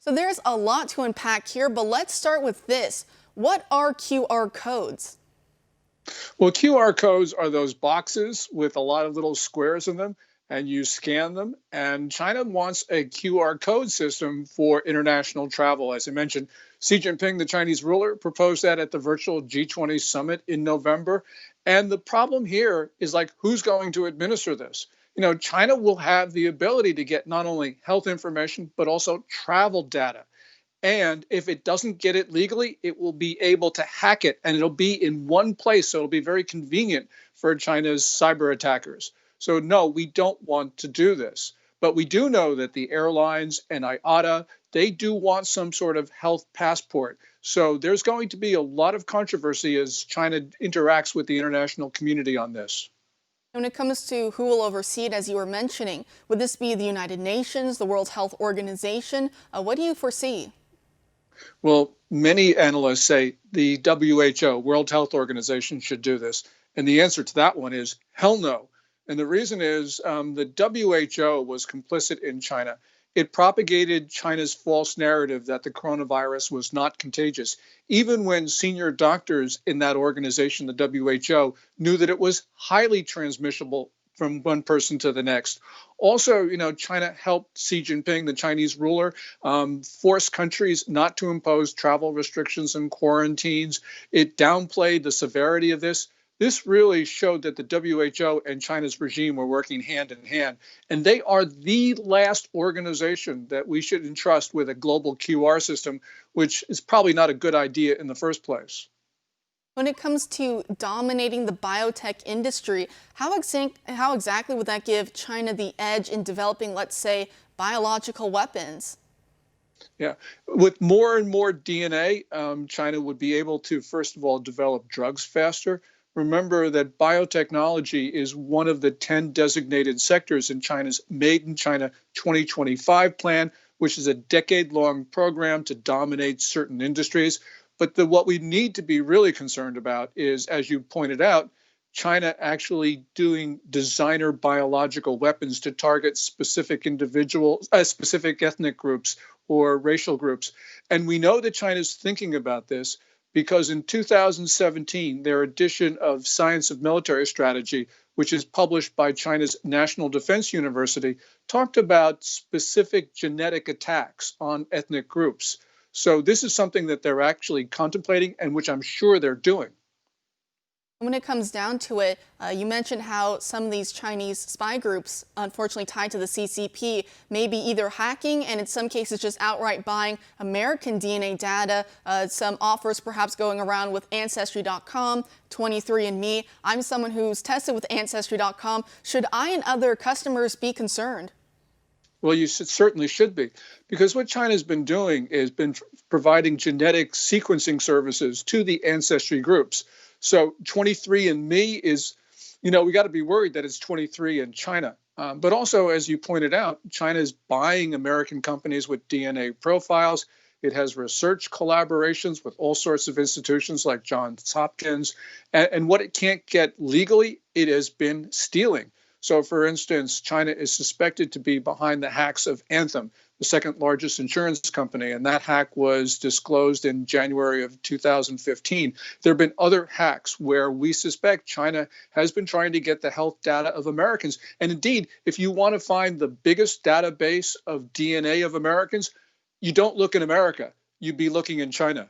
So there's a lot to unpack here, but let's start with this. What are QR codes? Well, QR codes are those boxes with a lot of little squares in them, and you scan them. And China wants a QR code system for international travel. As I mentioned, Xi Jinping, the Chinese ruler, proposed that at the virtual G20 summit in November. And the problem here is like, who's going to administer this? China will have the ability to get not only health information, but also travel data. And if it doesn't get it legally, it will be able to hack it and it'll be in one place. So it'll be very convenient for China's cyber attackers. So, no, we don't want to do this. But we do know that the airlines and IATA, they do want some sort of health passport. So there's going to be a lot of controversy as China interacts with the international community on this. When it comes to who will oversee it, as you were mentioning, would this be the United Nations, the World Health Organization? What do you foresee? Well, many analysts say the WHO, World Health Organization, should do this. And the answer to that one is hell no. And the reason is the WHO was complicit in China. It propagated China's false narrative that the coronavirus was not contagious, even when senior doctors in that organization, the WHO, knew that it was highly transmissible from one person to the next. Also, China helped Xi Jinping, the Chinese ruler, force countries not to impose travel restrictions and quarantines. It downplayed the severity of this. This really showed that the WHO and China's regime were working hand in hand. And they are the last organization that we should entrust with a global QR system, which is probably not a good idea in the first place. When it comes to dominating the biotech industry, how exactly would that give China the edge in developing, let's say, biological weapons? Yeah, with more and more DNA, China would be able to, first of all, develop drugs faster. Remember that biotechnology is one of the 10 designated sectors in China's Made in China 2025 plan, which is a decade-long program to dominate certain industries. But what we need to be really concerned about is, as you pointed out, China actually doing designer biological weapons to target specific individuals, specific ethnic groups or racial groups. And we know that China's thinking about this because in 2017, their edition of Science of Military Strategy, which is published by China's National Defense University, talked about specific genetic attacks on ethnic groups. So this is something that they're actually contemplating and which I'm sure they're doing. When it comes down to it, you mentioned how some of these Chinese spy groups, unfortunately tied to the CCP, may be either hacking and in some cases just outright buying American DNA data. Some offers perhaps going around with Ancestry.com, 23andMe. I'm someone who's tested with Ancestry.com. Should I and other customers be concerned? Well, you certainly should be, because what China's been doing is been providing genetic sequencing services to the ancestry groups. So 23andMe is, we got to be worried that it's 23 in China. But also, as you pointed out, China is buying American companies with DNA profiles. It has research collaborations with all sorts of institutions like Johns Hopkins. And what it can't get legally, it has been stealing. So, for instance, China is suspected to be behind the hacks of Anthem, the second largest insurance company, and that hack was disclosed in January of 2015. There have been other hacks where we suspect China has been trying to get the health data of Americans. And indeed, if you want to find the biggest database of DNA of Americans, you don't look in America, you'd be looking in China.